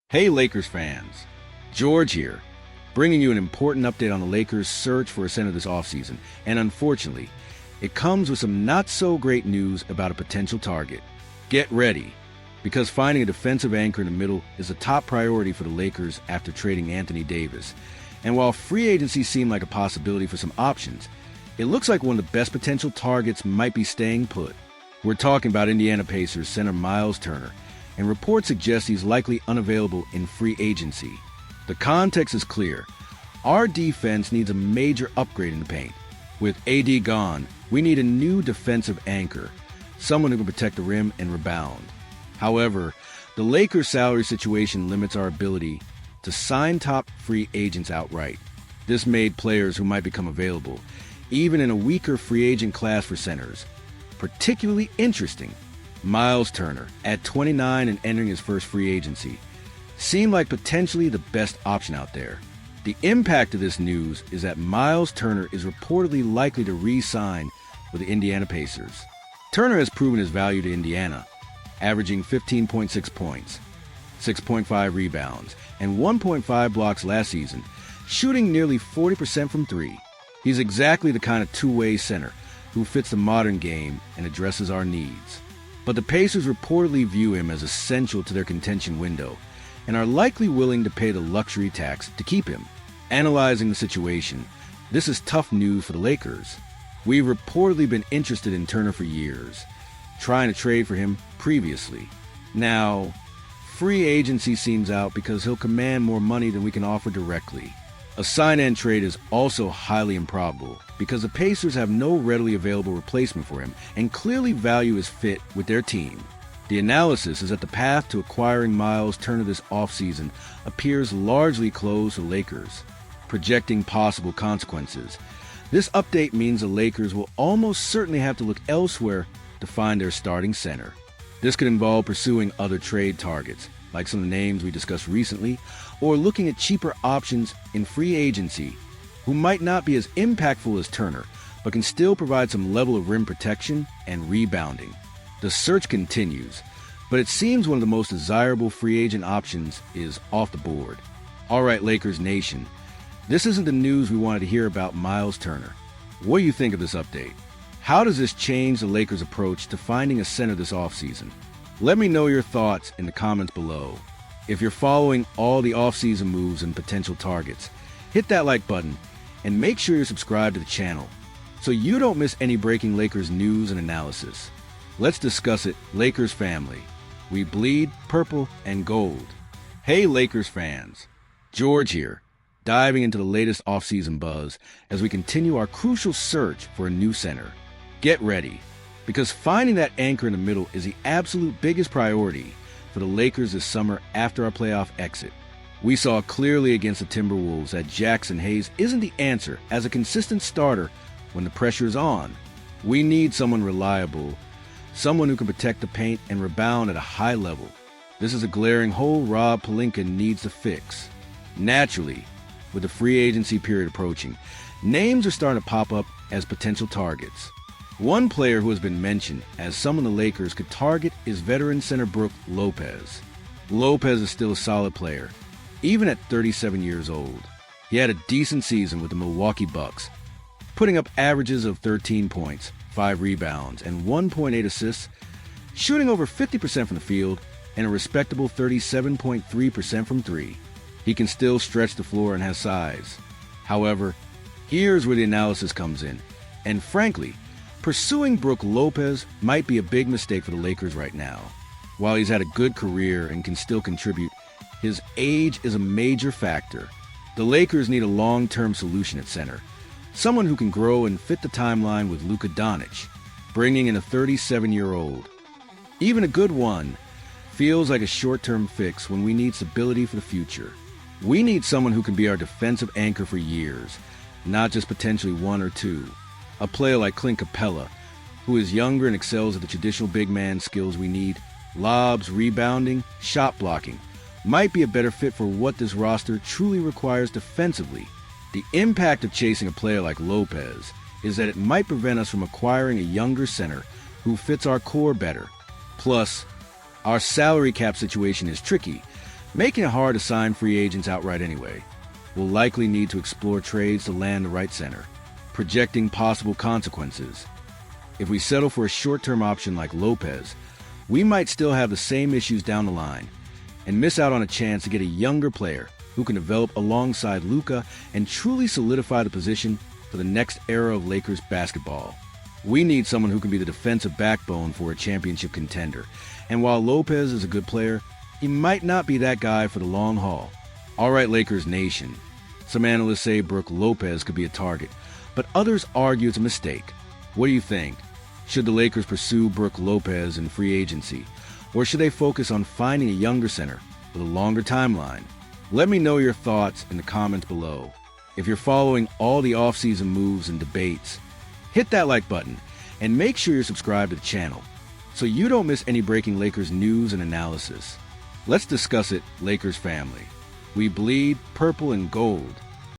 Hey Lakers fans, George here, bringing you an important update on the Lakers' search for a center this offseason. And unfortunately, it comes with some not-so-great news about a potential target. Get ready, because finding a defensive anchor in the middle is a top priority for the Lakers after trading Anthony Davis. And while free agency seemed like a possibility for some options, it looks like one of the best potential targets might be staying put. We're talking about Indiana Pacers center Myles Turner, and reports suggest he's likely unavailable in free agency. The context is clear. Our defense needs a major upgrade in the paint. With AD gone, we need a new defensive anchor, someone who can protect the rim and rebound. However, the Lakers' salary situation limits our ability to sign top free agents outright. This made players who might become available, even in a weaker free agent class for centers, particularly interesting. Myles Turner, at 29 and entering his first free agency, seemed like potentially the best option out there. The impact of this news is that Myles Turner is reportedly likely to re-sign with the Indiana Pacers. Turner has proven his value to Indiana, averaging 15.6 points, 6.5 rebounds, and 1.5 blocks last season, shooting nearly 40% from three. He's exactly the kind of two-way center who fits the modern game and addresses our needs. But the Pacers reportedly view him as essential to their contention window and are likely willing to pay the luxury tax to keep him. Analyzing the situation, this is tough news for the Lakers. We've reportedly been interested in Turner for years, trying to trade for him previously. Now, free agency seems out because he'll command more money than we can offer directly. A sign-and trade is also highly improbable because the Pacers have no readily available replacement for him and clearly value his fit with their team. The analysis is that the path to acquiring Myles Turner this offseason appears largely closed to the Lakers. Projecting possible consequences, this update means the Lakers will almost certainly have to look elsewhere to find their starting center. This could involve pursuing other trade targets, like some of the names we discussed recently, or looking at cheaper options in free agency who might not be as impactful as Turner, but can still provide some level of rim protection and rebounding. The search continues, but it seems one of the most desirable free agent options is off the board. All right, Lakers Nation, this isn't the news we wanted to hear about Myles Turner. What do you think of this update? How does this change the Lakers' approach to finding a center this offseason? Let me know your thoughts in the comments below. If you're following all the offseason moves and potential targets, hit that like button and make sure you're subscribed to the channel so you don't miss any breaking Lakers news and analysis. Let's discuss it, Lakers family. We bleed purple and gold. Hey Lakers fans, George here, diving into the latest offseason buzz as we continue our crucial search for a new center. Get ready, because finding that anchor in the middle is the absolute biggest priority for the Lakers this summer after our playoff exit. We saw clearly against the Timberwolves that Jackson Hayes isn't the answer as a consistent starter when the pressure is on. We need someone reliable, someone who can protect the paint and rebound at a high level. This is a glaring hole Rob Pelinka needs to fix. Naturally, with the free agency period approaching, names are starting to pop up as potential targets. One player who has been mentioned as someone the Lakers could target is veteran center Brook Lopez. Lopez is still a solid player, even at 37 years old. He had a decent season with the Milwaukee Bucks, putting up averages of 13 points, 5 rebounds, and 1.8 assists, shooting over 50% from the field and a respectable 37.3% from three. He can still stretch the floor and has size. However, here's where the analysis comes in, and frankly, pursuing Brook Lopez might be a big mistake for the Lakers right now. While he's had a good career and can still contribute, his age is a major factor. The Lakers need a long-term solution at center, someone who can grow and fit the timeline with Luka Doncic, bringing in a 37-year-old. Even a good one feels like a short-term fix when we need stability for the future. We need someone who can be our defensive anchor for years, not just potentially one or two. A player like Clint Capella, who is younger and excels at the traditional big man skills we need, lobs, rebounding, shot blocking, might be a better fit for what this roster truly requires defensively. The impact of chasing a player like Lopez is that it might prevent us from acquiring a younger center who fits our core better. Plus, our salary cap situation is tricky, making it hard to sign free agents outright anyway. We'll likely need to explore trades to land the right center, projecting possible consequences. If we settle for a short-term option like Lopez, we might still have the same issues down the line and miss out on a chance to get a younger player who can develop alongside Luka and truly solidify the position for the next era of Lakers basketball. We need someone who can be the defensive backbone for a championship contender. And while Lopez is a good player, he might not be that guy for the long haul. All right, Lakers Nation. Some analysts say Brook Lopez could be a target, but others argue it's a mistake. What do you think? Should the Lakers pursue Brook Lopez in free agency, or should they focus on finding a younger center with a longer timeline? Let me know your thoughts in the comments below. If you're following all the offseason moves and debates, hit that like button and make sure you're subscribed to the channel so you don't miss any breaking Lakers news and analysis. Let's discuss it, Lakers family. We bleed purple and gold.